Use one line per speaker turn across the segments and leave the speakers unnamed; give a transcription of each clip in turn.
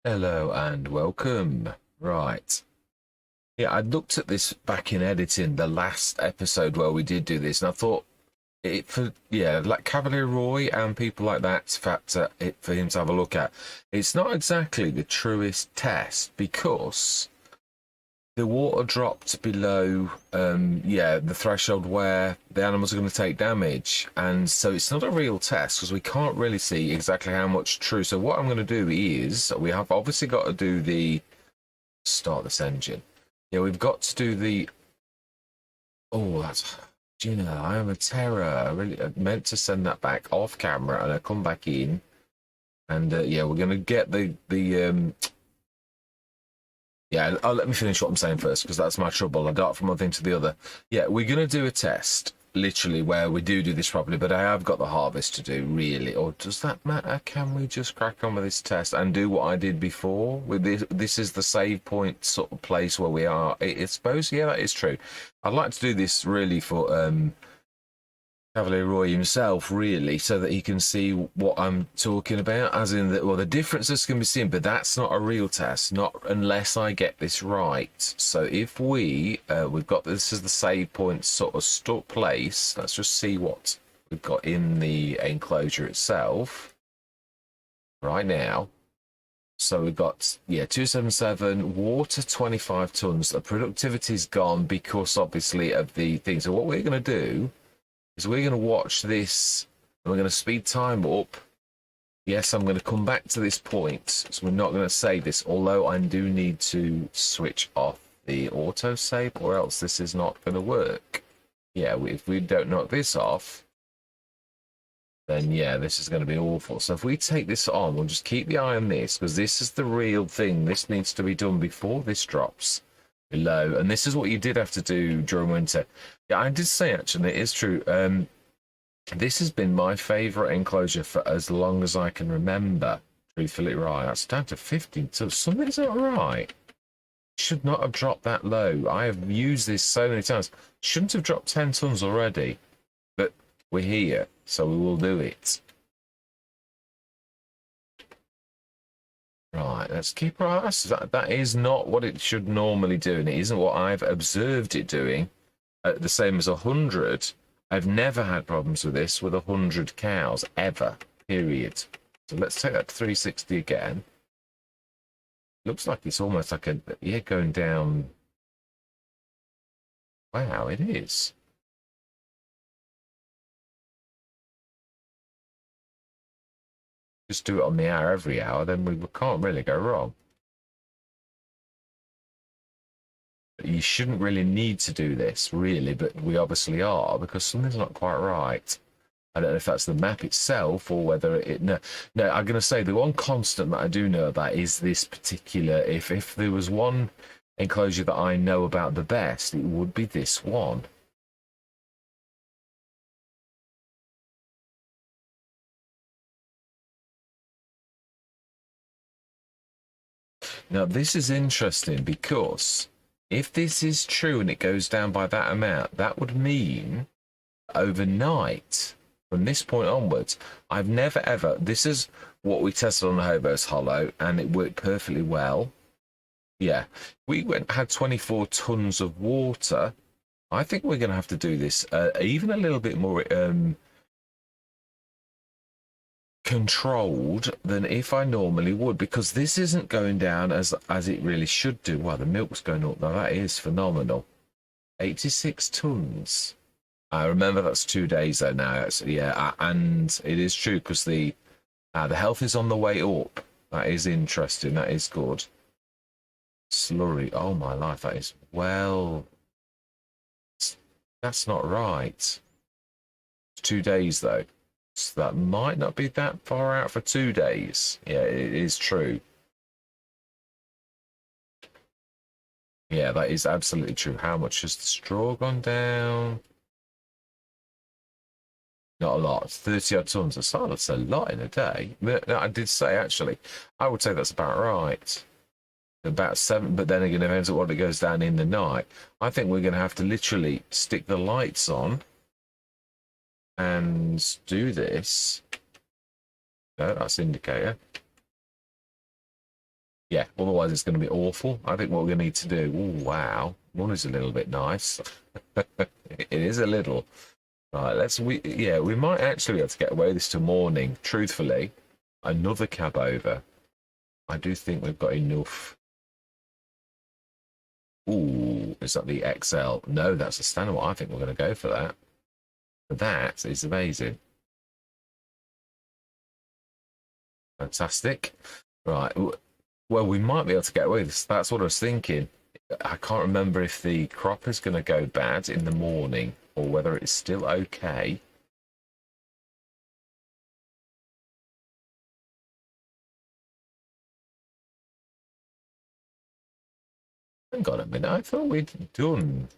Hello and welcome. Right. Yeah, I looked at this back in editing the last episode where we did do this, and I thought like Cavalier Roy and people like that's factor it for him to have a look at. It's not exactly the truest test because the water dropped below the threshold where the animals are going to take damage, and so it's not a real test because we can't really see exactly how much true. So what I'm going to do is we have obviously got to do the start this engine. Yeah, we've got to do the that's Gina, I am a terror. I meant to send that back off camera and I come back in, and we're going to get the yeah, let me finish what I'm saying first, because that's my trouble. I dart from one thing to the other. Yeah, we're going to do a test, literally, where we do this properly, but I have got the harvest to do, really. Or does that matter? Can we just crack on with this test and do what I did before? With this is the save point sort of place where we are. I suppose, yeah, that is true. I'd like to do this, really, for Cavalier Roy himself, really, so that he can see what I'm talking about. As in, the differences can be seen, but that's not a real test, not unless I get this right. So if we've got this as the save point sort of stuck place. Let's just see what we've got in the enclosure itself right now. So we've got 277 water, 25 tons. The productivity's gone because obviously of the thing. So what we're going to do is we're going to watch this and we're going to speed time up. Yes, I'm going to come back to this point, so we're not going to save this, although I do need to switch off the autosave or else this is not going to work. Yeah, if we don't knock this off, then yeah, this is going to be awful. So if we take this on, we'll just keep the eye on this, because this is the real thing. This needs to be done before this drops below, and this is what you did have to do during winter. Yeah, I did say, actually, it is true. This has been my favourite enclosure for as long as I can remember. Truthfully, right, that's down to 15 tons. Something's not right. Should not have dropped that low. I have used this so many times. Shouldn't have dropped 10 tons already, but we're here, so we will do it. Right, let's keep our eyes. That is not what it should normally do, and it isn't what I've observed it doing. The same as 100. I've never had problems with this with 100 cows, ever, period. So let's take that to 360 again. Looks like it's almost like going down. Wow, it is. Just do it on the hour every hour, then we can't really go wrong. You shouldn't really need to do this, really, but we obviously are, because something's not quite right. I don't know if that's the map itself or whether it... No, I'm going to say the one constant that I do know about is this particular... If there was one enclosure that I know about the best, it would be this one. Now, this is interesting because if this is true and it goes down by that amount, that would mean overnight, from this point onwards, I've never ever... This is what we tested on the Hobos Hollow, and it worked perfectly well. Yeah, we had 24 tons of water. I think we're going to have to do this even a little bit more controlled than if I normally would, because this isn't going down as it really should do. Well, the milk's going up now. That is phenomenal. 86 tons. I remember that's 2 days though now. And it is true because the health is on the way up. That is interesting. That is good. Slurry. Oh my life. That is that's not right. It's 2 days though. So that might not be that far out for 2 days. Yeah, it is true. Yeah, that is absolutely true. How much has the straw gone down? Not a lot. 30 odd tons. That's a lot in a day. I did say, actually, I would say that's about right. About 7, but then again, it depends on what it goes down in the night. I think we're going to have to literally stick the lights on and do this. No, that's indicator. Yeah, otherwise it's going to be awful. I think what we're going to need to do... Oh, wow. One is a little bit nice. It is a little. Right, we might actually be able to get away with this till morning. Truthfully, another cab over. I do think we've got enough. Ooh, is that the XL? No, that's the standard one. I think we're going to go for that. That is amazing. Fantastic. Right. Well, we might be able to get away with this. That's what I was thinking. I can't remember if the crop is going to go bad in the morning or whether it's still okay. Hang on a minute. I thought we'd done...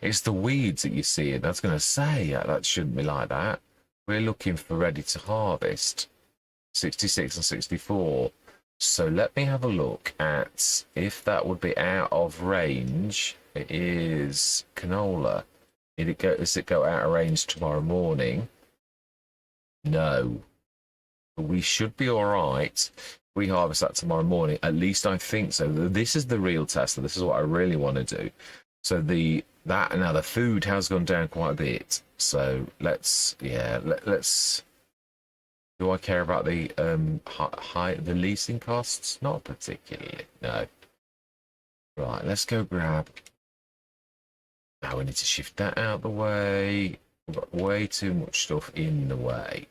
It's the weeds that you see. And I was going to say, that shouldn't be like that. We're looking for ready to harvest. 66 and 64. So let me have a look at if that would be out of range. It is canola. Does it go out of range tomorrow morning? No. We should be all right. We harvest that tomorrow morning. At least I think so. This is the real test. This is what I really want to do. So the food has gone down quite a bit. So let's. Do I care about the the leasing costs? Not particularly. No. Right. Let's go grab. Now we need to shift that out of the way. We've got way too much stuff in the way.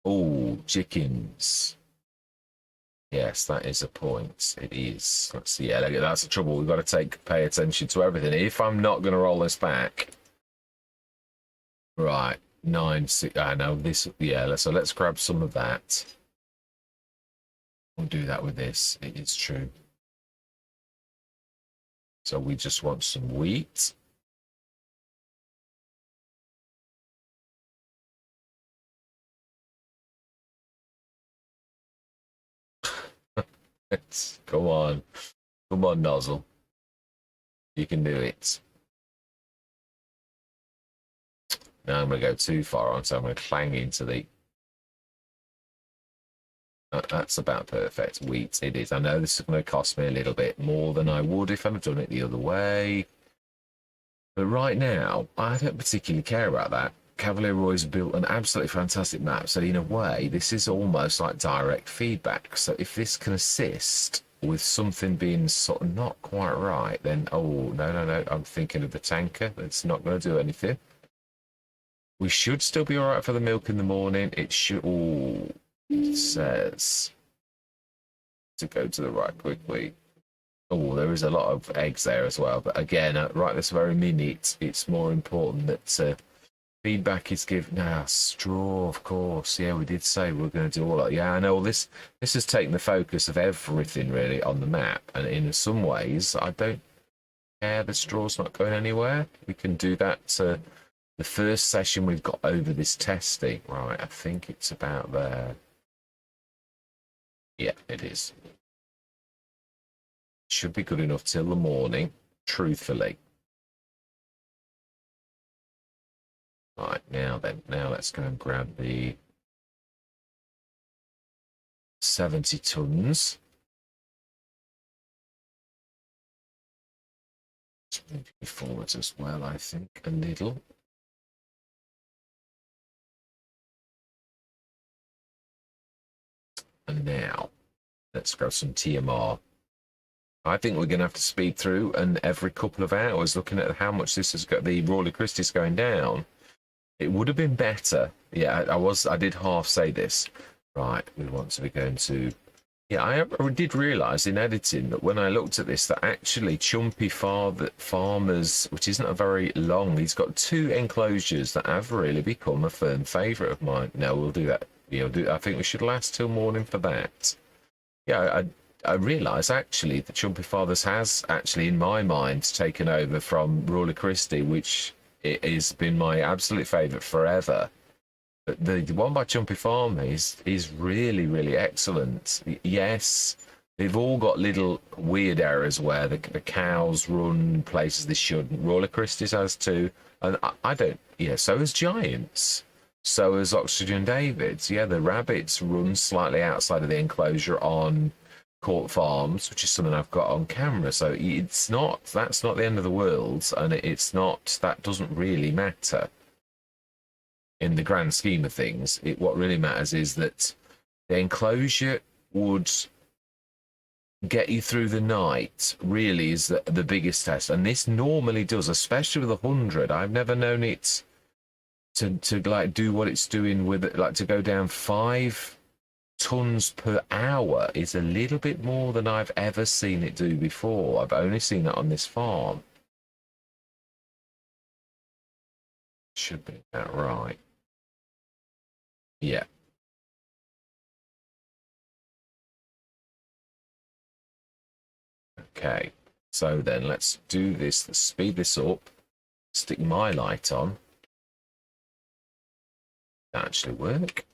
Oh, chickens. Yes, that is a point. It is. Let's see. Yeah, that's the trouble. We've got to pay attention to everything. If I'm not going to roll this back, right? 9, 6. I know this. Yeah. So let's grab some of that. We'll do that with this. It is true. So we just want some wheat. Come on, Nozzle. You can do it. Now I'm going to go too far on, so I'm going to clang into the... That's about perfect. Wheat, it is. I know this is going to cost me a little bit more than I would if I'd done it the other way. But right now, I don't particularly care about that. Cavalier Roy's built an absolutely fantastic map. So in a way, this is almost like direct feedback. So if this can assist with something being sort of not quite right, then, oh, no. I'm thinking of the tanker. That's not going to do anything. We should still be all right for the milk in the morning. It should... Oh, it says to go to the right quickly. Oh, there is a lot of eggs there as well. But again, right this very minute, it's more important that feedback is given. Now, straw, of course. Yeah, we did say we were going to do all that. Yeah, I know. This has taken the focus of everything really on the map. And in some ways, I don't care the straw's not going anywhere. We can do that to the first session we've got over this testing. Right, I think it's about there. Yeah, it is. Should be good enough till the morning, truthfully. Right, now let's go and grab the 70 tons. Let's move you forwards as well, I think, a little. And now, let's grab some TMR. I think we're going to have to speed through and every couple of hours looking at how much this has got, the Royal Christie's going down. It would have been better. Yeah, I did half say this. Right, we want to be going to... Yeah, I did realise in editing that when I looked at this, that actually Chumpy Farmers, which isn't a very long, he's got 2 enclosures that have really become a firm favourite of mine. No, we'll do that. I think we should last till morning for that. Yeah, I realise actually that Chumpy Fathers has actually, in my mind, taken over from Royal Christie, which it has been my absolute favourite forever. But the one by Chumpy Farm is really, really excellent. Yes, they've all got little weird errors where the cows run places they shouldn't. Royal Christie's has too, and I don't. Yeah, so has Giants. So is Oxygen David's. Yeah, the rabbits run slightly outside of the enclosure on Court Farms, which is something I've got on camera. So it's not, that's not the end of the world, and it's not, that doesn't really matter in the grand scheme of things. What really matters is that the enclosure would get you through the night, really, is the biggest test. And this normally does, especially with 100. I've never known it to like do what it's doing with it, like to go down 5 tons per hour is a little bit more than I've ever seen it do before. I've only seen it on this farm. Should be about right. Yeah. Okay. So then let's do this. Let's speed this up. Stick my light on. That actually work?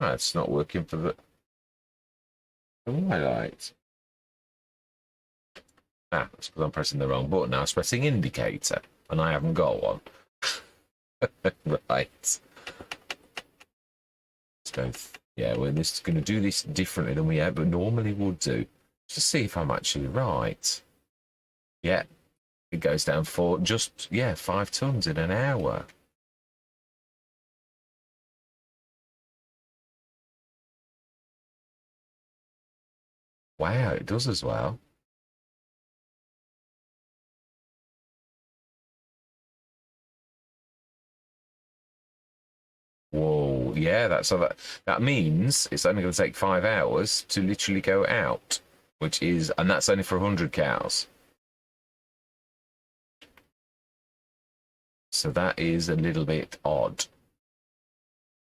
Oh, it's not working for the my light. Ah, that's because I'm pressing the wrong button. Now I was pressing indicator, and I haven't got one. Right. Let's go. Yeah, we're just going to do this differently than we ever normally would do. Just to see if I'm actually right. Yeah, it goes down for just, 5 tons in an hour. Wow, it does as well. Whoa, yeah, that means it's only going to take 5 hours to literally go out, and that's only for 100 cows. So that is a little bit odd.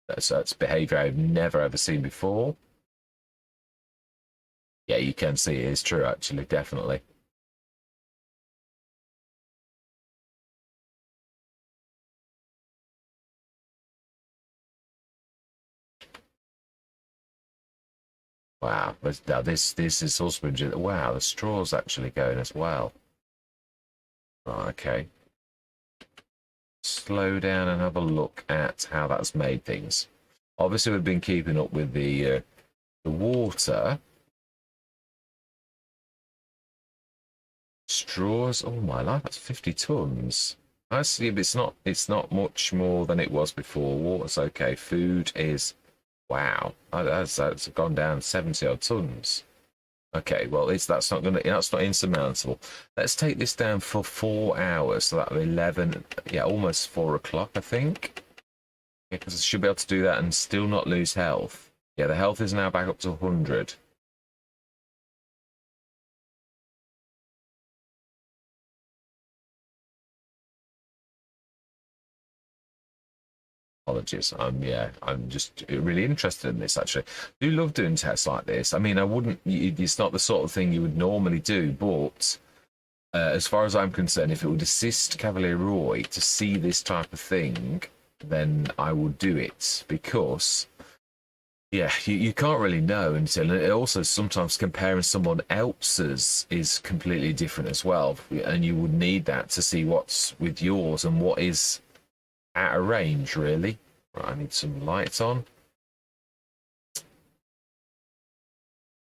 That's behavior I've never ever seen before. Yeah, you can see it is true, actually, definitely. Wow, now this is husbandry. Wow, the straw's actually going as well. Right, okay. Slow down and have a look at how that's made things. Obviously, we've been keeping up with the water. Straws. Oh my life, that's 50 tons. I see. It's not much more than it was before. Water's okay. Food is, wow. That's gone down 70 odd tons. Okay, well, that's not insurmountable. Let's take this down for 4 hours. So that'll be 11. Yeah, almost 4 o'clock, I think. Because I should be able to do that and still not lose health. Yeah, the health is now back up to 100. Apologies. I'm just really interested in this, actually. I do love doing tests like this. I mean, I wouldn't, it's not the sort of thing you would normally do, but as far as I'm concerned, if it would assist Cavalier Roy to see this type of thing, then I would do it, because yeah, you can't really know until, and it also sometimes comparing someone else's is completely different as well, and you would need that to see what's with yours and what is out of range, really. Right, I need some lights on.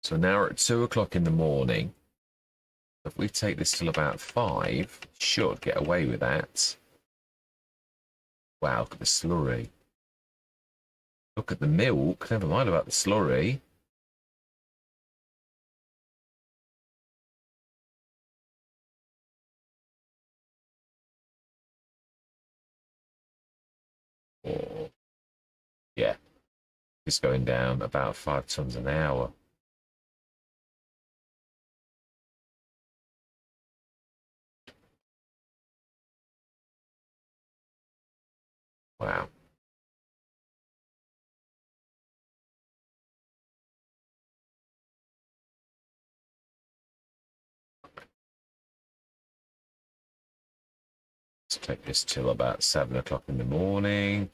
So now we're at 2 o'clock in the morning. If we take this till about 5, should get away with that. Wow, look at the slurry. Look at the milk. Never mind about the slurry. Oh, yeah, it's going down about 5 tons an hour. Wow. Let's take this till about 7 o'clock in the morning.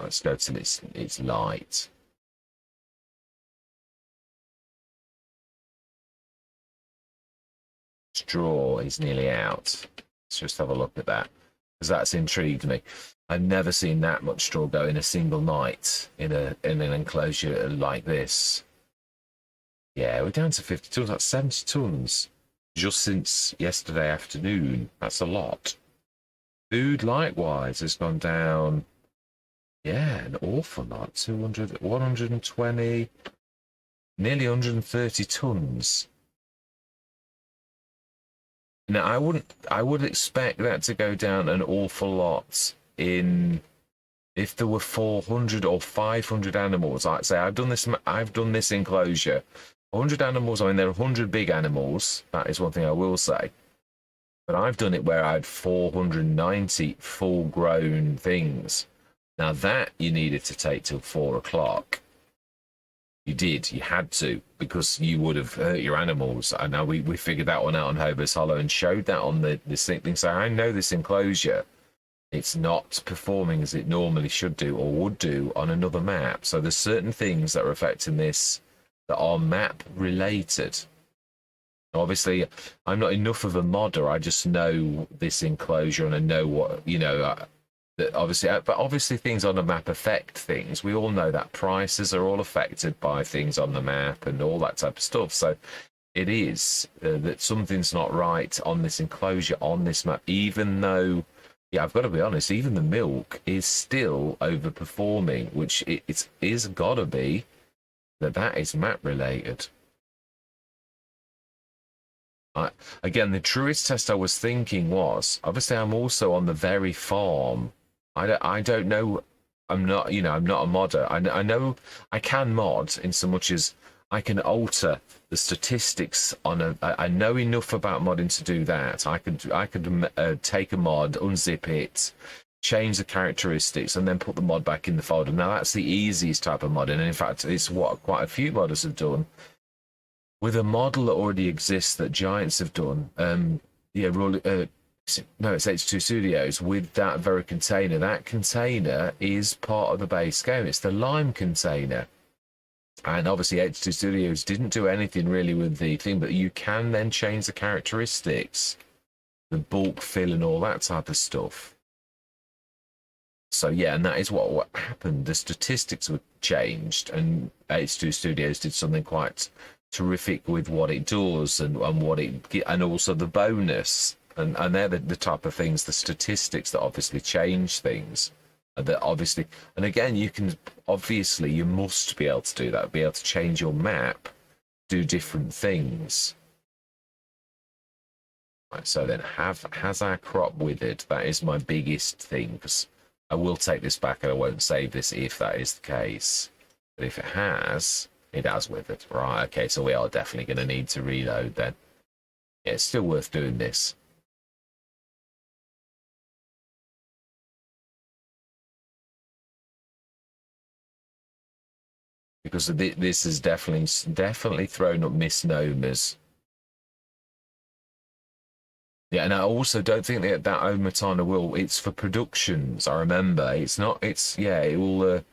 Let's go till it's light. straw is nearly out. Let's just have a look at that, because that's intrigued me. I've never seen that much straw go in a single night in an enclosure like this. Yeah, we're down to 50 tons. That's 70 tons just since yesterday afternoon. That's a lot. Food, likewise, has gone down. Yeah, an awful lot. 200, 120, nearly 130 tons. Now, I would expect that to go down an awful lot if there were 400 or 500 animals. I'd say I've done this enclosure. 100 animals, I mean, there are 100 big animals. That is one thing I will say. But I've done it where I had 490 full-grown things. Now that you needed to take till 4 o'clock. You did. You had to, because you would have hurt your animals. I know we figured that one out on Hobos Hollow and showed that on the thing. So I know this enclosure, it's not performing as it normally should do or would do on another map. So there's certain things that are affecting this that are map related. Obviously, I'm not enough of a modder. I just know this enclosure and I know what, that obviously, but obviously things on the map affect things. We all know that prices are all affected by things on the map and all that type of stuff. So it is that something's not right on this enclosure, on this map, even though, yeah, I've got to be honest, even the milk is still overperforming, which it is got to be that is map related. Again, the truest test I was thinking was, obviously I'm also on the very farm. I don't know, I'm not a modder. I know I can mod in so much as I can alter the statistics on I know enough about modding to do that. I could take a mod, unzip it, change the characteristics, and then put the mod back in the folder. Now that's the easiest type of modding, and in fact it's what quite a few modders have done. With a model that already exists that Giants have done, it's H2 Studios, with that very container. That container is part of the base game. It's the lime container. And obviously H2 Studios didn't do anything really with the thing, but you can then change the characteristics, the bulk fill and all that type of stuff. So yeah, and that is what happened. The statistics were changed, and H2 Studios did something quite terrific with what it does and what it, and also the bonus, and they're the type of things, the statistics that obviously change things. That obviously, and again, you must be able to do that, be able to change your map, do different things. Right, so then, has our crop withered? That is my biggest thing, because I will take this back and I won't save this if that is the case. But if it has withered. Right, okay, so we are definitely going to need to reload then. Yeah, it's still worth doing this. Because this is definitely thrown up misnomers. Yeah, and I also don't think that Omatana will. It's for productions. I remember it's not. It's it will.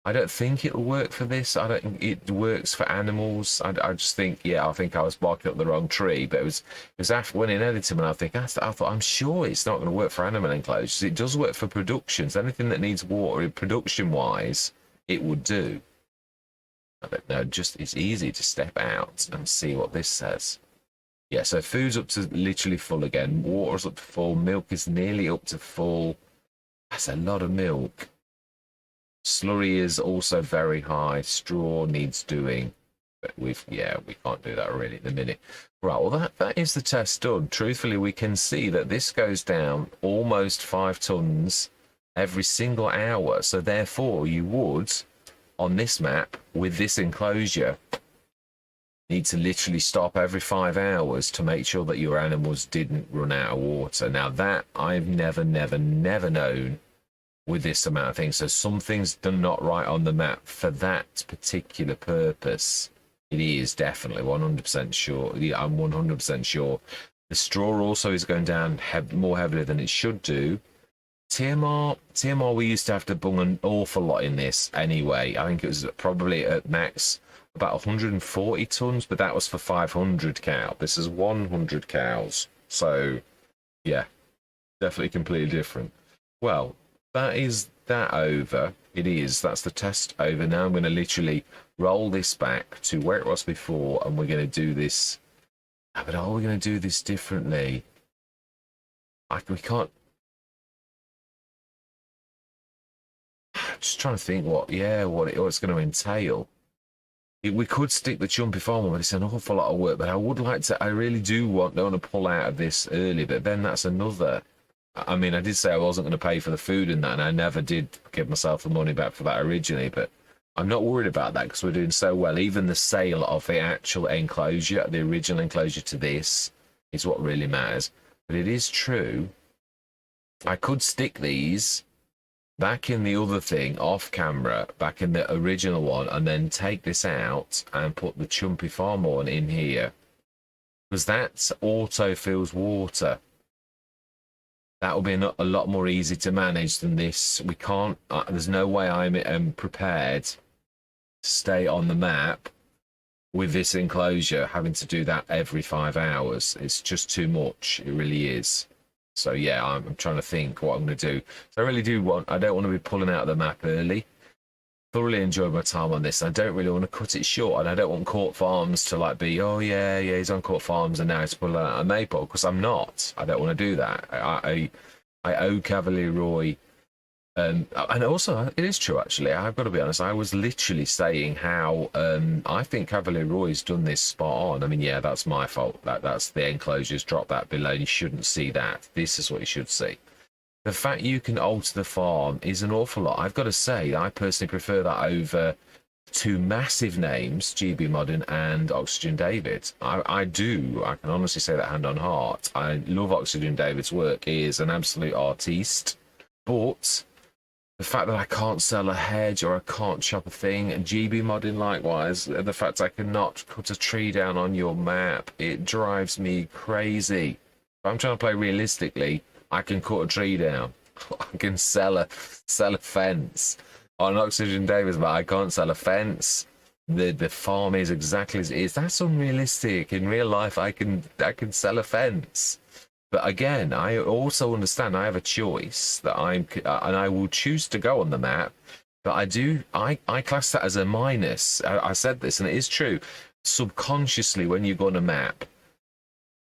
I don't think it'll work for this. I don't think it works for animals. I just think I think I was barking up the wrong tree. But it was after when in editing, and I thought I'm sure it's not going to work for animal enclosures. It does work for productions. Anything that needs water, production wise, it would do. I don't know. It's easy to step out and see what this says. Yeah, so food's up to literally full again. Water's up to full. Milk is nearly up to full. That's a lot of milk. Slurry is also very high. Straw needs doing. But we can't do that really at the minute. Right, well that is the test done. Truthfully, we can see that this goes down almost 5 tons every single hour. So therefore you would, on this map, with this enclosure, need to literally stop every 5 hours to make sure that your animals didn't run out of water. Now that I've never known with this amount of things. So something's done not right on the map for that particular purpose. It is definitely 100% sure. Yeah, I'm 100% sure. The straw also is going down more heavily than it should do. TMR, we used to have to bung an awful lot in this anyway. I think it was probably at max about 140 tons, but that was for 500 cow. This is 100 cows. So yeah, definitely completely different. Well, that is that over. It is. That's the test over. Now I'm going to literally roll this back to where it was before, and we're going to do this. But are we going to do this differently? We can't. Just trying to think what it's going to entail. We could stick the chumpy farm on, but it's an awful lot of work. But I would like to. I really don't want to pull out of this early. But then that's another. I mean, I did say I wasn't going to pay for the food and that, and I never did give myself the money back for that originally. But I'm not worried about that because we're doing so well. Even the sale of the actual enclosure, the original enclosure to this, is what really matters. But it is true. I could stick these back in the other thing off camera, back in the original one, and then take this out and put the chumpy farm one in here. Because that's auto fills water. That will be a lot more easy to manage than this. We can't, there's no way I'm prepared to stay on the map with this enclosure, having to do that every 5 hours. It's just too much. It really is. So yeah, I'm trying to think what I'm going to do. So I really I don't want to be pulling out of the map early. Thoroughly enjoyed my time on this. I don't really want to cut it short, and I don't want Court Farms to like be, oh yeah, he's on Court Farms and now he's pulling out of Maypole, because I'm not. I don't want to do that. I owe Cavalier Roy, and also it is true actually. I've got to be honest. I was literally saying how I think Cavalier Roy's done this spot on. I mean, yeah, that's my fault. That's the enclosures. Drop that below. You shouldn't see that. This is what you should see. The fact you can alter the farm is an awful lot. I've got to say, I personally prefer that over two massive names, GB Modern and Oxygen David. I do. I can honestly say that hand on heart. I love Oxygen David's work. He is an absolute artiste. But the fact that I can't sell a hedge or I can't chop a thing, and GB Modern likewise, the fact I cannot cut a tree down on your map, it drives me crazy. If I'm trying to play realistically, I can cut a tree down. I can sell a fence. On Oxygen Davis, but I can't sell a fence. The farm is exactly as it is. That's unrealistic. In real life, I can sell a fence. But again, I also understand I have a choice that and I will choose to go on the map. But I class that as a minus. I said this, and it is true. Subconsciously, when you go on a map,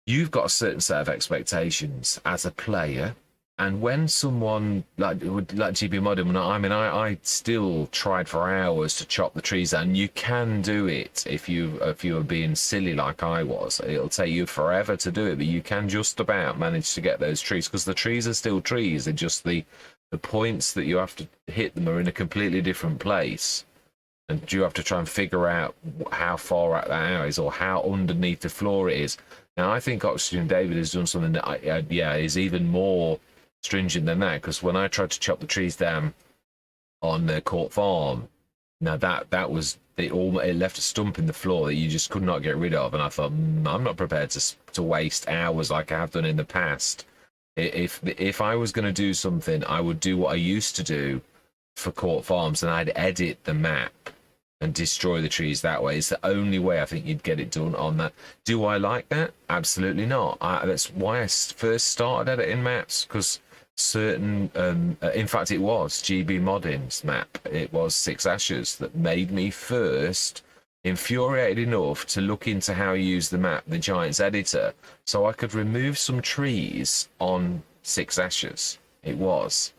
you've got a certain set of expectations as a player, and when someone like GB Modern, I still tried for hours to chop the trees down. You can do it if you are being silly like I was. It'll take you forever to do it, but you can just about manage to get those trees, because the trees are still trees. They're just the points that you have to hit them are in a completely different place. And you have to try and figure out how far out that is or how underneath the floor it is. Now, I think Oxygen David has done something that, is even more stringent than that, because when I tried to chop the trees down on the Court Farm, now that was, it left a stump in the floor that you just could not get rid of. And I thought, I'm not prepared to waste hours like I have done in the past. If I was going to do something, I would do what I used to do for Court Farms, and I'd edit the map and destroy the trees that way. It's the only way I think you'd get it done on that. Do I like that? Absolutely not. That's why I first started editing maps, because certain, in fact, it was GB Modern's map. It was Six Ashes that made me first infuriated enough to look into how you use the map, the Giants editor, so I could remove some trees on Six Ashes. It was.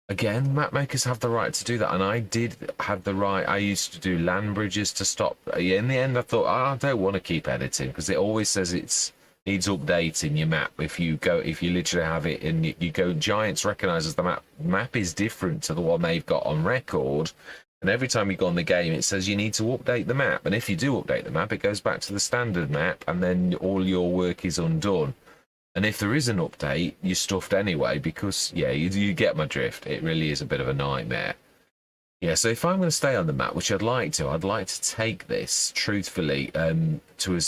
Again, map makers have the right to do that, and I did have the right. I used to do land bridges to stop. In the end, I thought, I don't want to keep editing, because it always says it needs updating your map. If you literally have it and you go, Giants recognizes the map is different to the one they've got on record, and every time you go on the game, it says you need to update the map. And if you do update the map, it goes back to the standard map, and then all your work is undone. And if there is an update, you're stuffed anyway, because, yeah, you get my drift. It really is a bit of a nightmare. Yeah, so if I'm going to stay on the map, which I'd like to take this, truthfully, to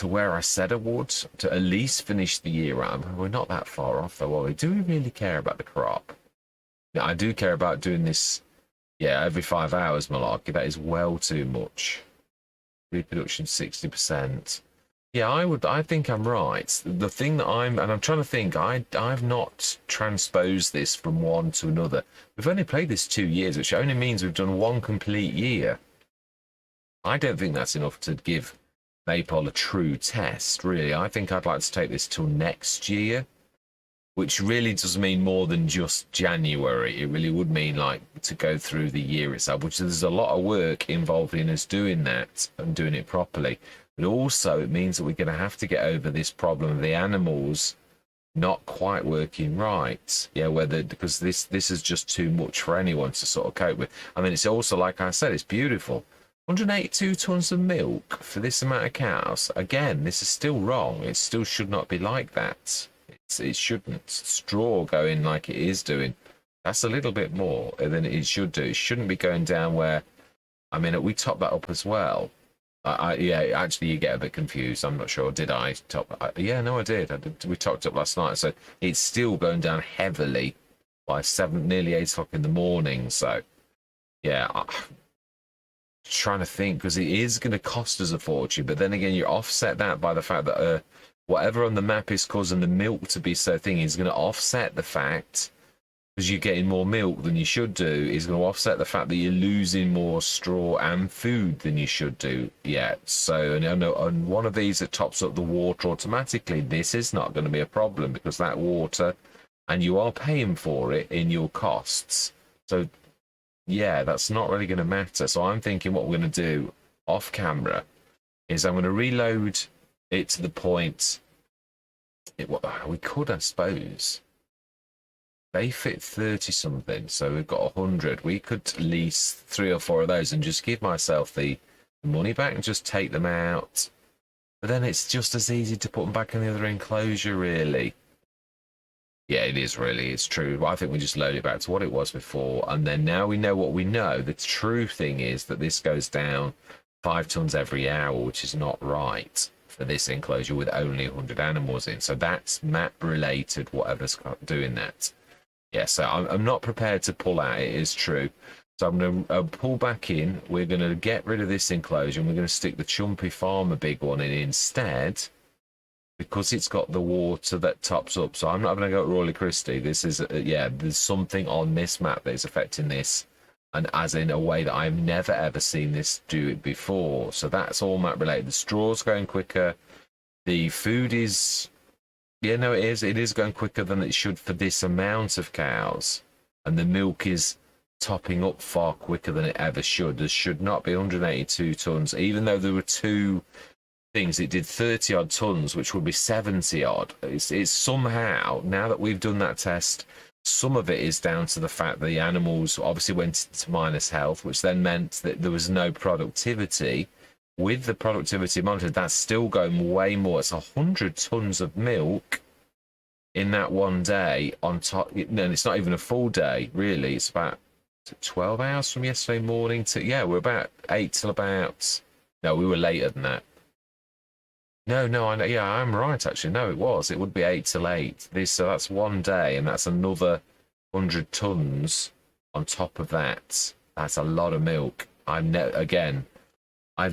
where I said I would, to at least finish the year out. We're not that far off, though, are we? Do we really care about the crop? Yeah, I do care about doing this, every 5 hours, malarkey. That is well too much. Reproduction 60%. Yeah, I think I'm right. The thing that I'm trying to think, I've not transposed this from one to another. We've only played this 2 years, which only means we've done one complete year. I don't think that's enough to give Maypole a true test, really. I think I'd like to take this till next year, which really does mean more than just January. It really would mean like to go through the year itself, which there's a lot of work involved in us doing that and doing it properly. But also it means that we're going to have to get over this problem of the animals not quite working right. Yeah, whether because this is just too much for anyone to sort of cope with. I mean, it's also, like I said, it's beautiful. 182 tons of milk for this amount of cows. Again, this is still wrong. It still should not be like that. It shouldn't. Straw going like it is doing, that's a little bit more than it should do. It shouldn't be going down where, I mean, we top that up as well. Yeah, actually, you get a bit confused. I'm not sure. Did I top? Yeah, no, I did. We topped up last night, so it's still going down heavily by nearly 8 o'clock in the morning. So, yeah, trying to think because it is going to cost us a fortune. But then again, you offset that by the fact that whatever on the map is causing the milk to be so thin is going to offset the fact, because you're getting more milk than you should do, is going to offset the fact that you're losing more straw and food than you should do. Yeah, so and one of these that tops up the water automatically, this is not going to be a problem because that water, and you are paying for it in your costs. So yeah, that's not really going to matter. So I'm thinking what we're going to do off camera is I'm going to reload it to the point. We could, I suppose. They fit 30 something, so we've got 100. We could lease 3 or 4 of those and just give myself the money back and just take them out. But then it's just as easy to put them back in the other enclosure, really. Yeah, it is really. It's true. I think we just load it back to what it was before, and then now we know what we know. The true thing is that this goes down 5 tons every hour, which is not right for this enclosure with only 100 animals in. So that's map related, whatever's doing that. Yeah, so I'm not prepared to pull out, it is true. So I'm going to pull back in. We're going to get rid of this enclosure, and we're going to stick the Chumpy Farmer big one in instead, because it's got the water that tops up. So I'm not going to go at Royal Christie. This is, yeah, there's something on this map that is affecting this, and as in a way that I've never ever seen this do it before. So that's all map related. The straw's going quicker. The food is... Yeah, no, it is. It is going quicker than it should for this amount of cows. And the milk is topping up far quicker than it ever should. There should not be 182 tons. Even though there were 2 things, it did 30 odd tons, which would be 70 odd. It's somehow, now that we've done that test, some of it is down to the fact that the animals obviously went into minus health, which then meant that there was no productivity. With the productivity monitor, that's still going way more. It's 100 tons of milk in that one day on top. No, it's not even a full day, really. It's about 12 hours from yesterday morning to, yeah, we're about 8 till about, no, we were later than that. No, I know, yeah, I'm right, actually. No, it was. It would be 8 till 8. So that's one day, and that's another 100 tons on top of that. That's a lot of milk. I've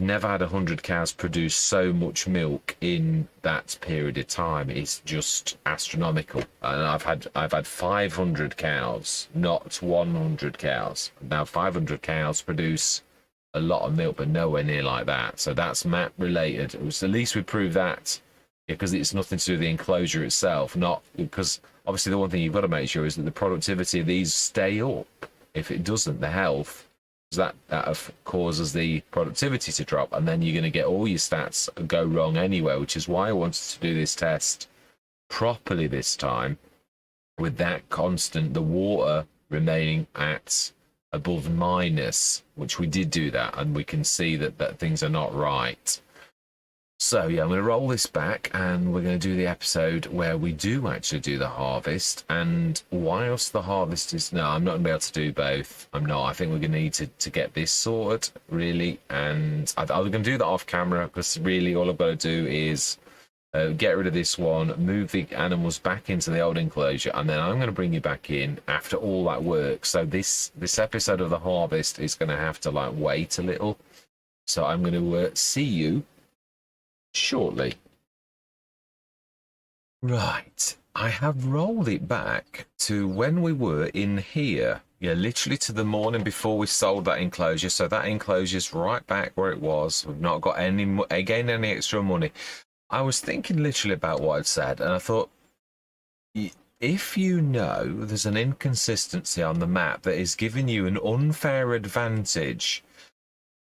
never had 100 cows produce so much milk in that period of time. It's just astronomical. And I've had 500 cows, not 100 cows. Now 500 cows produce a lot of milk, but nowhere near like that. So that's map related. It was, at least we proved that, because it's nothing to do with the enclosure itself. Not because obviously the one thing you've got to make sure is that the productivity of these stay up. If it doesn't, the health, that causes the productivity to drop, and then you're going to get all your stats go wrong anyway, which is why I wanted to do this test properly this time, with that constant, the water remaining at above minus, which we did do that, and we can see that things are not right. So yeah, I'm going to roll this back, and we're going to do the episode where we do actually do the harvest. And whilst the harvest is... No, I'm not going to be able to do both. I'm not. I think we're going to need to get this sorted, really. And I'm going to do that off camera, because really all I've got to do is get rid of this one, move the animals back into the old enclosure, and then I'm going to bring you back in after all that work. So this episode of the harvest is going to have to wait a little. So I'm going to see you shortly. Right, I have rolled it back to when we were in here. Yeah, literally to the morning before we sold that enclosure. So that enclosure's right back where it was. We've not got any extra money. I was thinking literally about what I'd said, and I thought, if you know there's an inconsistency on the map that is giving you an unfair advantage,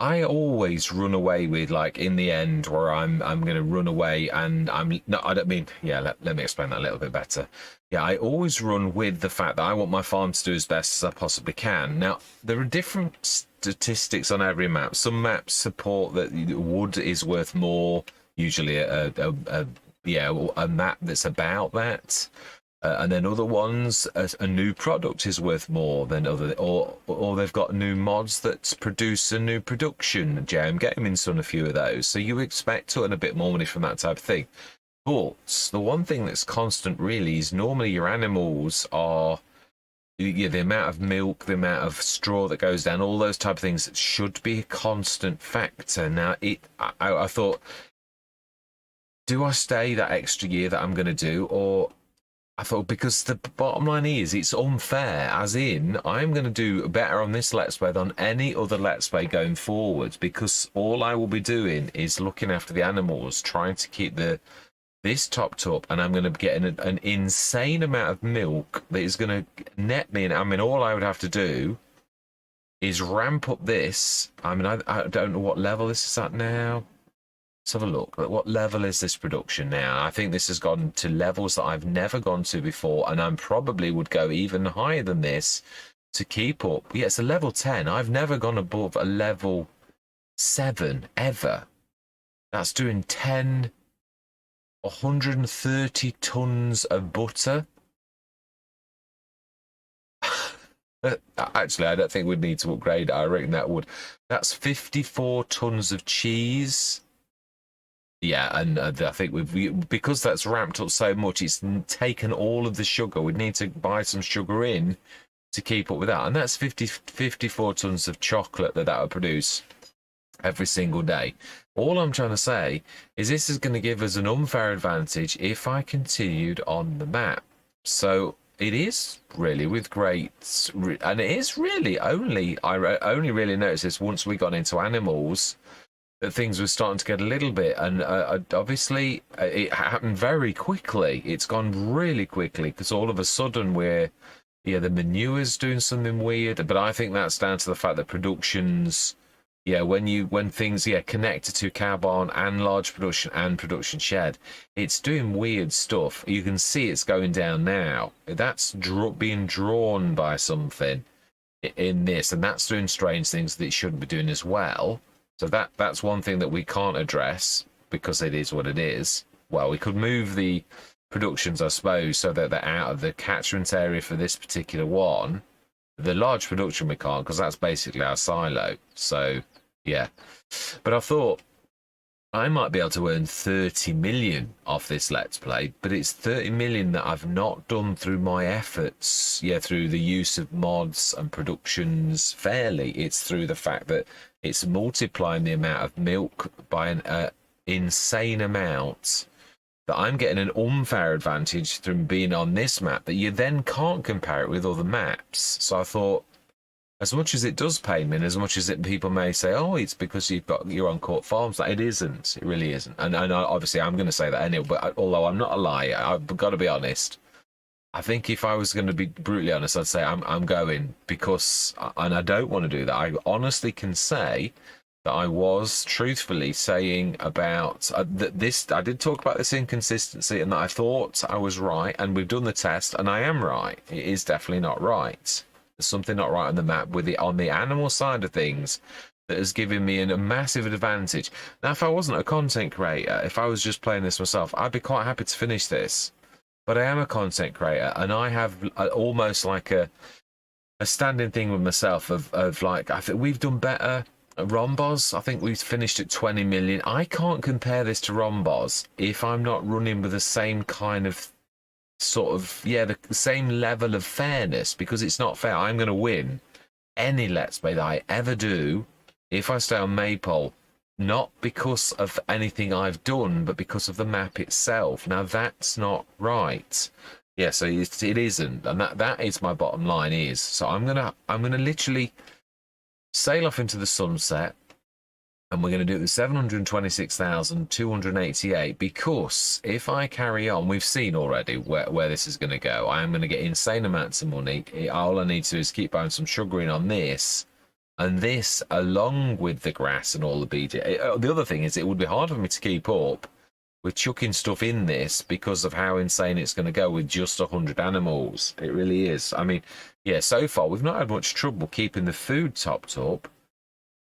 I always run away with, like, in the end where I'm going to run away, and no, I don't mean, yeah, let me explain that a little bit better. Yeah, I always run with the fact that I want my farm to do as best as I possibly can. Now, there are different statistics on every map. Some maps support that wood is worth more, usually a map that's about that. And then other ones, a new product is worth more than other, or they've got new mods that produce a new production. JM Gaming's done a few of those, so you expect to earn a bit more money from that type of thing. But the one thing that's constant really is normally your animals are, the amount of milk, the amount of straw that goes down, all those type of things should be a constant factor. Now, I thought, do I stay that extra year that I'm going to do, or I thought, because the bottom line is it's unfair, as in I'm going to do better on this Let's Play than any other Let's Play going forward, because all I will be doing is looking after the animals, trying to keep this topped up, and I'm going to be getting an insane amount of milk that is going to net me. And I mean, all I would have to do is ramp up this. I mean, I don't know what level this is at now. Let's have a look. What level is this production now? I think this has gone to levels that I've never gone to before, and I probably would go even higher than this to keep up. Yeah, it's a level 10. I've never gone above a level 7 ever. That's doing 130 tons of butter. Actually, I don't think we'd need to upgrade it. I reckon that would. That's 54 tons of cheese. Yeah, and I think because that's ramped up so much, it's taken all of the sugar. We'd need to buy some sugar in to keep up with that. And that's 54 tons of chocolate that would produce every single day. All I'm trying to say is this is going to give us an unfair advantage if I continued on the map. So it is really with great, and it is really only, I only really noticed this once we got into animals, that things were starting to get a little bit, and obviously it happened very quickly. It's gone really quickly because all of a sudden the manure's doing something weird. But I think that's down to the fact that productions, when things connected to cow barn and large production and production shed, it's doing weird stuff. You can see it's going down now. That's being drawn by something in this, and that's doing strange things that it shouldn't be doing as well. So that's one thing that we can't address because it is what it is. Well, we could move the productions, I suppose, so that they're out of the catchment area for this particular one. The large production we can't, because that's basically our silo. So, yeah. But I thought I might be able to earn 30 million off this Let's Play, but it's 30 million that I've not done through my efforts, through the use of mods and productions fairly. It's through the fact that it's multiplying the amount of milk by an insane amount, that I'm getting an unfair advantage from being on this map that you then can't compare it with other maps. So I thought, as much as it does pain me, and as much as people may say, oh, it's because you're on court farms, it isn't. It really isn't. And obviously I'm going to say that anyway, but although I'm not a liar, I've got to be honest. I think if I was going to be brutally honest, I'd say I'm going because, and I don't want to do that. I honestly can say that I was truthfully saying about this. I did talk about this inconsistency, and that I thought I was right, and we've done the test, and I am right. It is definitely not right. There's something not right on the map on the animal side of things that has given me a massive advantage. Now, if I wasn't a content creator, if I was just playing this myself, I'd be quite happy to finish this. But I am a content creator, and I have almost like a standing thing with myself of like, I think we've done better. Rombos, I think we've finished at 20 million. I can't compare this to Rombos if I'm not running with the same kind of the same level of fairness, because it's not fair. I'm going to win any Let's Play that I ever do if I stay on Maypole. not because of anything I've done, but because of the map itself. Now that's not right. Yeah, so it isn't, and that is my bottom line is. So I'm gonna literally sail off into the sunset, and we're going to do it with 726,288 because if I carry on, we've seen already where this is going to go. I am going to get insane amounts of money. All I need to do is keep buying some sugar in on this, and this along with the grass and all the BJ. The other thing is it would be hard for me to keep up with chucking stuff in this because of how insane it's going to go with just 100 animals. It really is. I mean, yeah, so far we've not had much trouble keeping the food topped up.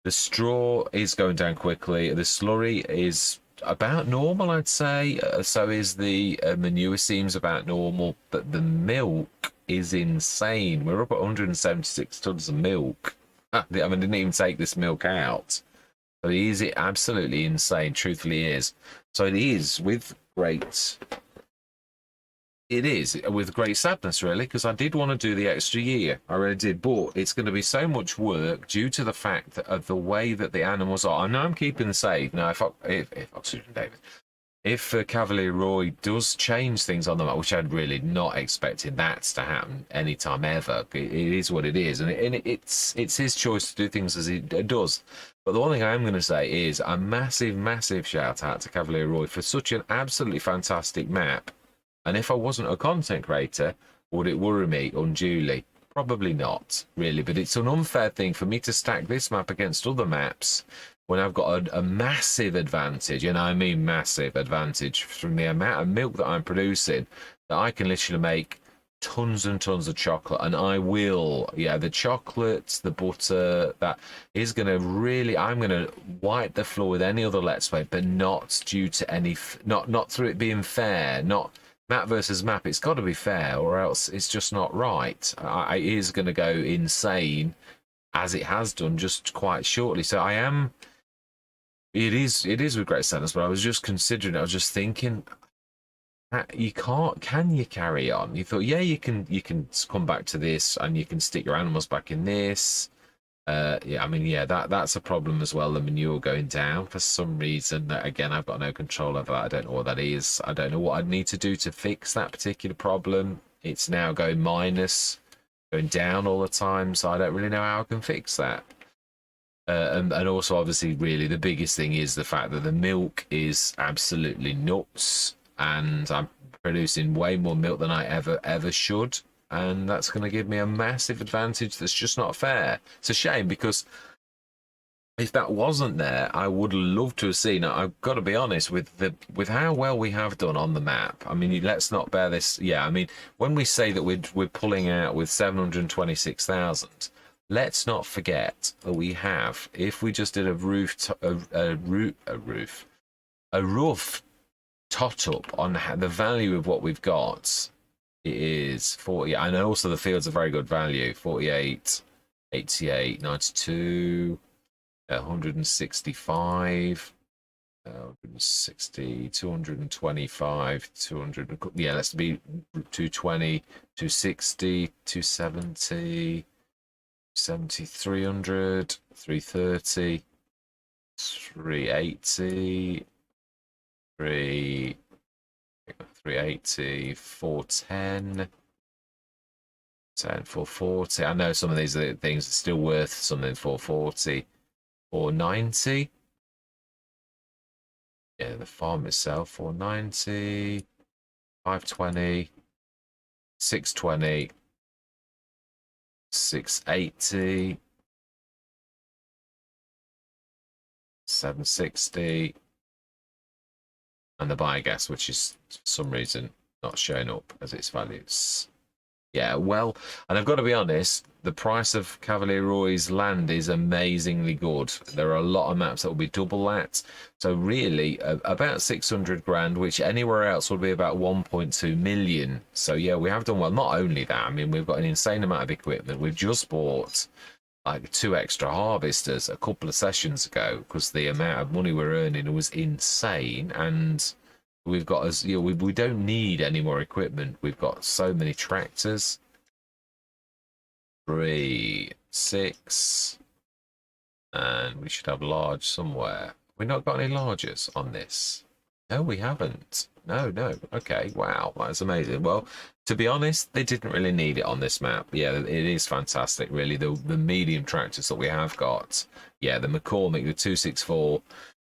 The straw is going down quickly. The slurry is about normal, I'd say. So is the manure seems about normal, but the milk is insane. We're up at 176 tons of milk. I mean, I didn't even take this milk out. But it is absolutely insane, truthfully is. So it is with great... It is with great sadness, really, because I did want to do the extra year. I really did, but it's going to be so much work due to the fact that of the way that the animals are. I know I'm keeping the save now. If Oxygen David, if Cavalier Roy does change things on the map, which I'd really not expected that to happen anytime ever. It is what it is, and it's his choice to do things as he does. But the one thing I am going to say is a massive, massive shout out to Cavalier Roy for such an absolutely fantastic map. And if I wasn't a content creator, would it worry me unduly? Probably not, really. But it's an unfair thing for me to stack this map against other maps when I've got a massive advantage, and I mean massive advantage, from the amount of milk that I'm producing, that I can literally make tons and tons of chocolate. And I will. Yeah, the chocolates, the butter, that is going to really... I'm going to wipe the floor with any other Let's Play, but not due to any... Not through it being fair, not... Map versus map, it's got to be fair, or else it's just not right. It is going to go insane, as it has done just quite shortly. So I am... It is with great sadness, but I was just considering, I was just thinking, you can't... Can you carry on? You thought, yeah, you can come back to this, and you can stick your animals back in this. Yeah, I mean, yeah, that's a problem as well. The manure going down for some reason. Again, I've got no control over that. I don't know what that is. I don't know what I'd need to do to fix that particular problem. It's now going minus, going down all the time, so I don't really know how I can fix that. And also, obviously, really, the biggest thing is the fact that the milk is absolutely nuts, and I'm producing way more milk than I ever should. And that's going to give me a massive advantage that's just not fair. It's a shame, because if that wasn't there, I would love to have seen it. I've got to be honest with how well we have done on the map. I mean, let's not bear this. Yeah, I mean, when we say that we're pulling out with 726,000, let's not forget that we have. If we just did a rough tot up on the value of what we've got. It is 40, and also the fields are very good value. 48, 88, 92, 165, 160, 225, 200. Yeah, let's be 220, 260, 270, 70, 300, 330, 380, 380, 410, 440. I know some of these things are still worth something. 440, 490. Yeah, the farm itself, 490, 520, 620, 680, 760. And the biogas, which is for some reason not showing up as its values. Yeah, well, and I've got to be honest, the price of Cavalier Roy's land is amazingly good. There are a lot of maps that will be double that. So really, about 600 grand, which anywhere else would be about 1.2 million. So yeah, we have done well. Not only that, I mean, we've got an insane amount of equipment. We've just bought like 2 extra harvesters a couple of sessions ago, because the amount of money we're earning was insane. And we've got, as you know, we don't need any more equipment. We've got so many tractors. 3, 6, and we should have large somewhere. We not got any largers on this? No, we haven't. No, no. Okay, wow, that's amazing. Well, to be honest, they didn't really need it on this map. Yeah, it is fantastic, really. The medium tractors that we have got. Yeah, the McCormick, the 264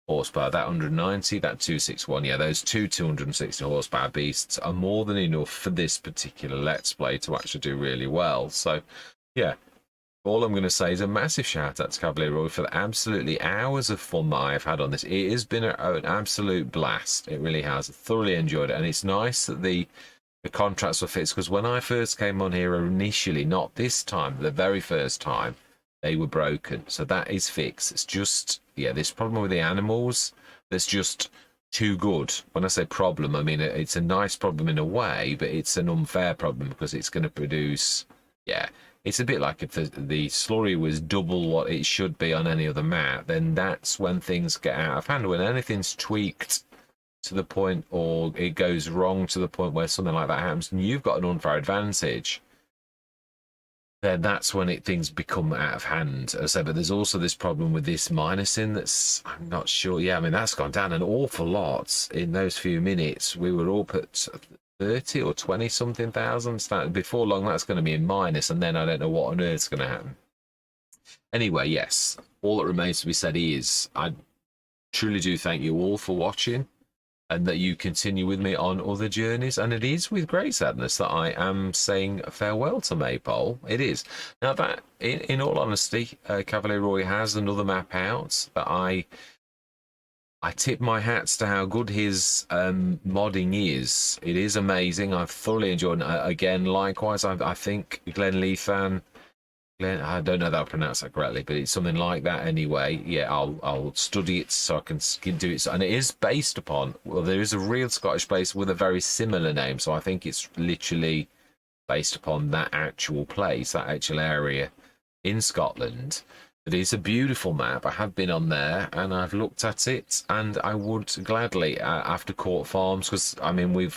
horsepower, that 190, that 261. Yeah, those 260 horsepower beasts are more than enough for this particular Let's Play to actually do really well. So, yeah. All I'm going to say is a massive shout out to Cavalier Roy for the absolutely hours of fun that I've had on this. It has been an absolute blast. It really has. I thoroughly enjoyed it. And it's nice that the contracts were fixed, because when I first came on here initially, not this time, the very first time, they were broken. So that is fixed. It's just, yeah, this problem with the animals that's just too good. When I say problem, I mean it's a nice problem in a way, but it's an unfair problem because it's going to produce, yeah. It's a bit like if the slurry was double what it should be on any other map, then that's when things get out of hand. When anything's tweaked to the point, or it goes wrong to the point where something like that happens, and you've got an unfair advantage, then that's when things become out of hand. As I said, but there's also this problem with this minusing that's, I'm not sure. Yeah, I mean, that's gone down an awful lot in those few minutes. We were all put 30 or 20 something thousand. Before long, that's going to be in minus, and then I don't know what on earth's going to happen. Anyway, yes, all that remains to be said is I truly do thank you all for watching, and that you continue with me on other journeys. And it is with great sadness that I am saying farewell to Maypole. It is. Now that, in all honesty, Cavalier Roy has another map out that I tip my hats to how good his modding is. It is amazing. I've thoroughly enjoyed it. Again, likewise, I think Glenn Lethan, I don't know that I pronounced that correctly, but it's something like that anyway. Yeah, I'll study it so I can do it. And it is based upon, well, there is a real Scottish place with a very similar name, so I think it's literally based upon that actual place, that actual area in Scotland. It is a beautiful map. I have been on there and I've looked at it, and I would gladly, after Court Farms, because I mean we're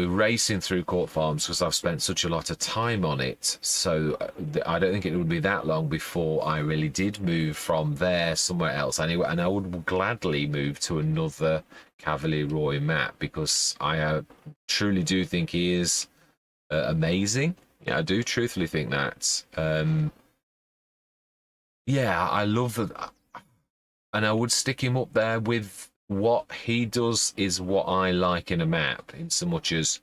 racing through Court Farms because I've spent such a lot of time on it. So I don't think it would be that long before I really did move from there somewhere else anyway. And I would gladly move to another Cavalier Roy map, because I truly do think he is amazing. Yeah, I do truthfully think that. Yeah, I love that, and I would stick him up there with what he does is what I like in a map, in so much as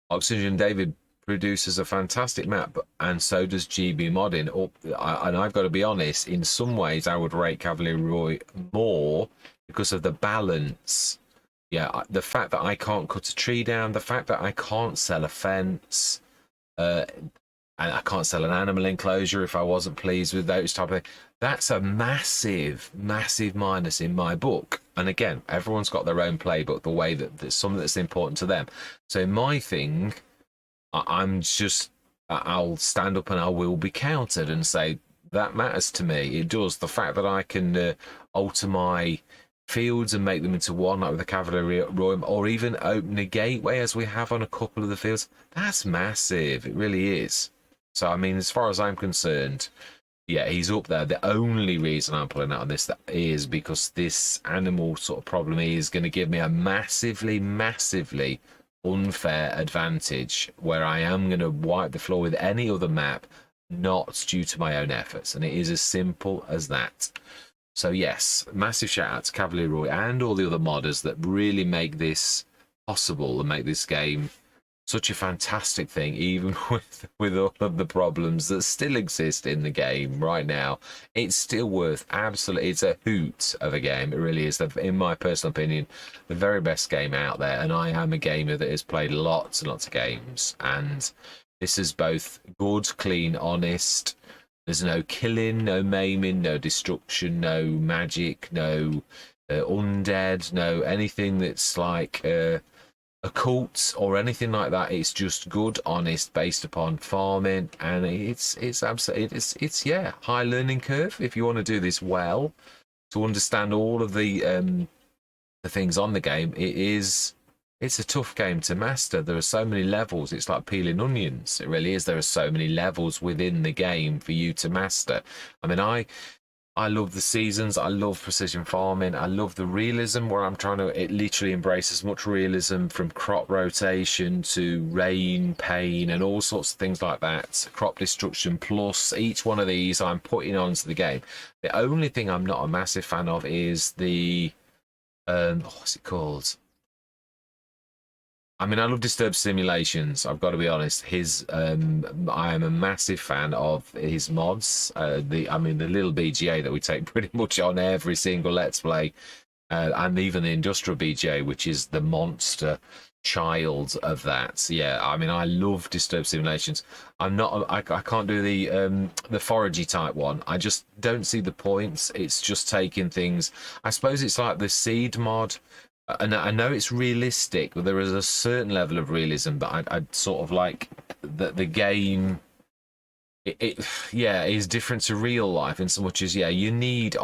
Oxygen David produces a fantastic map, and so does GB Modding. And I've got to be honest, in some ways I would rate Cavalier Roy more because of the balance. Yeah, the fact that I can't cut a tree down, the fact that I can't sell a fence, and I can't sell an animal enclosure if I wasn't pleased with those type of things. That's a massive, massive minus in my book. And again, everyone's got their own playbook, the way that there's something that's important to them. So my thing, I'll stand up and I will be countered and say, that matters to me. It does. The fact that I can alter my fields and make them into one, like with the Cavalier Roy, or even open a gateway as we have on a couple of the fields, that's massive. It really is. So, I mean, as far as I'm concerned, yeah, he's up there. The only reason I'm pulling out on this is because this animal sort of problem is going to give me a massively, massively unfair advantage where I am going to wipe the floor with any other map, not due to my own efforts. And it is as simple as that. So, yes, massive shout out to Cavalier Roy and all the other modders that really make this possible and make this game such a fantastic thing, even with all of the problems that still exist in the game right now. It's still worth absolutely. It's a hoot of a game. It really is. In my personal opinion, the very best game out there. And I am a gamer that has played lots and lots of games. And this is both good, clean, honest. There's no killing, no maiming, no destruction, no magic, no undead, no anything that's like occult or anything like that. It's just good, honest, based upon farming, and it's absolutely it's yeah, high learning curve if you want to do this well, to understand all of the things on the game. It's a tough game to master. There are so many levels. It's like peeling onions. It really is. There are so many levels within the game for you to master. I mean, I love the seasons. I love precision farming. I love the realism where I'm trying to it literally embrace as much realism from crop rotation to rain, pain, and all sorts of things like that. Crop destruction plus each one of these I'm putting onto the game. The only thing I'm not a massive fan of is the what's it called? I mean, I love Disturbed Simulations. I've got to be honest. I am a massive fan of his mods. I mean, the little BGA that we take pretty much on every single Let's Play, and even the Industrial BGA, which is the monster child of that. Yeah, I mean, I love Disturbed Simulations. I can't do the foragey type one. I just don't see the points. It's just taking things. I suppose it's like the seed mod. And I know it's realistic, but there is a certain level of realism. But I'd sort of like that the game. Yeah, is different to real life in so much as you need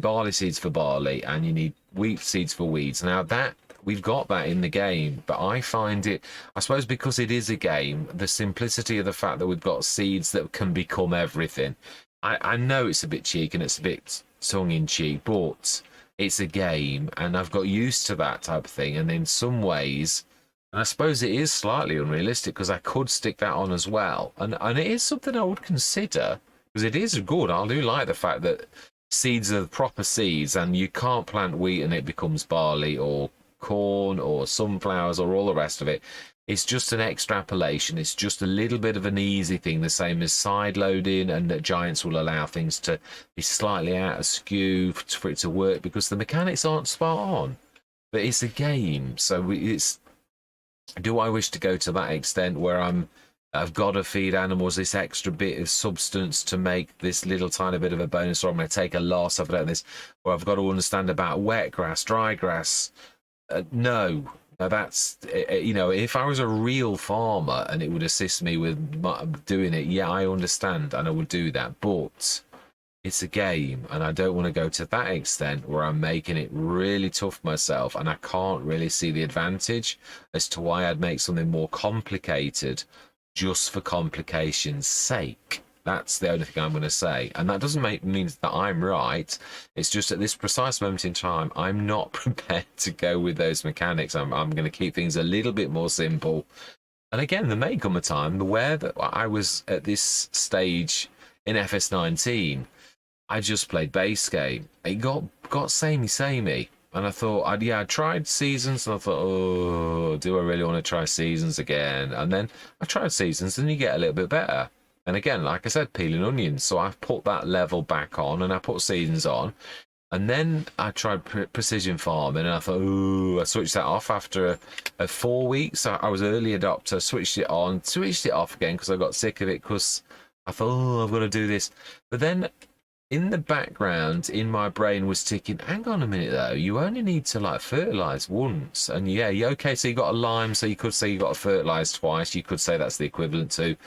barley seeds for barley and you need wheat seeds for weeds. Now that we've got that in the game, but I find it, I suppose because it is a game, the simplicity of the fact that we've got seeds that can become everything. I know it's a bit cheeky and it's a bit tongue in cheek, but it's a game and I've got used to that type of thing. And in some ways, and I suppose it is slightly unrealistic because I could stick that on as well. And it is something I would consider because it is good. I do like the fact that seeds are proper seeds and you can't plant wheat and it becomes barley or corn or sunflowers or all the rest of it. It's just an extrapolation. It's just a little bit of an easy thing, the same as side loading, and that Giants will allow things to be slightly out of skew for it to work because the mechanics aren't spot on. But it's a game, so it's. Do I wish to go to that extent where I've got to feed animals this extra bit of substance to make this little tiny bit of a bonus, or I'm going to take a loss of this, or I've got to understand about wet grass, dry grass? No. Now that's, if I was a real farmer and it would assist me with doing it, yeah, I understand and I would do that. But it's a game and I don't want to go to that extent where I'm making it really tough for myself and I can't really see the advantage as to why I'd make something more complicated just for complication's sake. That's the only thing I'm going to say. And that doesn't mean that I'm right. It's just at this precise moment in time, I'm not prepared to go with those mechanics. I'm going to keep things a little bit more simple. And again, there may come a time where I was at this stage in FS19. I just played base game. It got samey. And I thought, I tried seasons, and I thought, oh, do I really want to try seasons again? And then I tried seasons, and you get a little bit better. And again, like I said, peeling onions. So I've put that level back on and I put seasons on. And then I tried precision farming and I thought, ooh, I switched that off after 4 weeks. I was early adopter, switched it on, switched it off again because I got sick of it because I thought, oh, I've got to do this. But then in the background, in my brain was ticking, hang on a minute though, you only need to fertilise once. And okay, so you got a lime, so you could say you got to fertilise twice. You could say that's the equivalent to.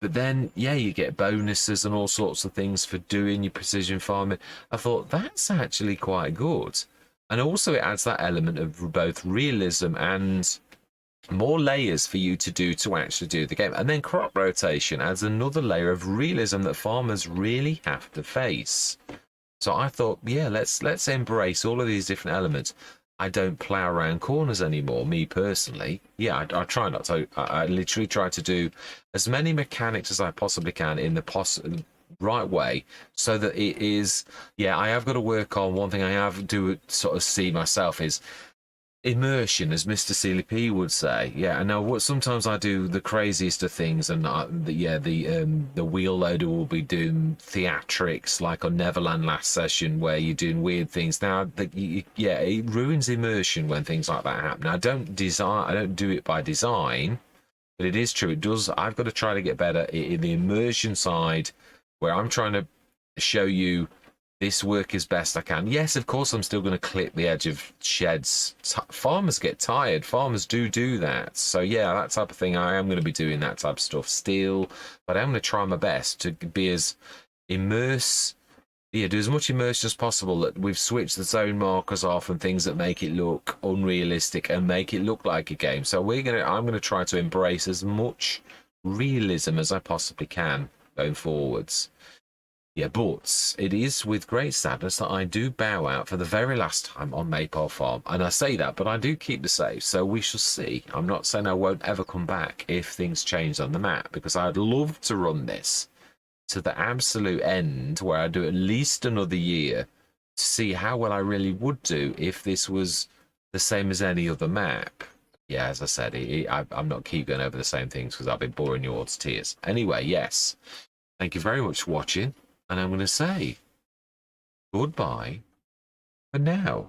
But then, you get bonuses and all sorts of things for doing your precision farming. I thought, that's actually quite good. And also it adds that element of both realism and more layers for you to do to actually do the game. And then crop rotation adds another layer of realism that farmers really have to face. So I thought, let's embrace all of these different elements. I don't plow around corners anymore, me personally. I try not to. I literally try to do as many mechanics as I possibly can in the right way so that it is, I have got to work on one thing I have to sort of see myself is immersion, as Mr. CLP would say. And now sometimes I do the craziest of things, and the wheel loader will be doing theatrics like on Neverland last session where you're doing weird things. Now it ruins immersion when things like that happen. I don't do it by design, but it is true. It does. I've got to try to get better in the immersion side where I'm trying to show you this work as best I can. Yes, of course, I'm still going to clip the edge of sheds. Farmers get tired. Farmers do that. So, that type of thing, I am going to be doing that type of stuff still. But I'm going to try my best to be as do as much immersion as possible, that we've switched the zone markers off and things that make it look unrealistic and make it look like a game. So I'm going to try to embrace as much realism as I possibly can going forwards. Yeah, but it is with great sadness that I do bow out for the very last time on Maypole Farm. And I say that, but I do keep the save, so we shall see. I'm not saying I won't ever come back if things change on the map, because I'd love to run this to the absolute end, where I do at least another year to see how well I really would do if this was the same as any other map. Yeah, as I said, I'm not keep going over the same things because I've been boring you all to tears. Anyway, yes, thank you very much for watching. And I'm going to say goodbye for now.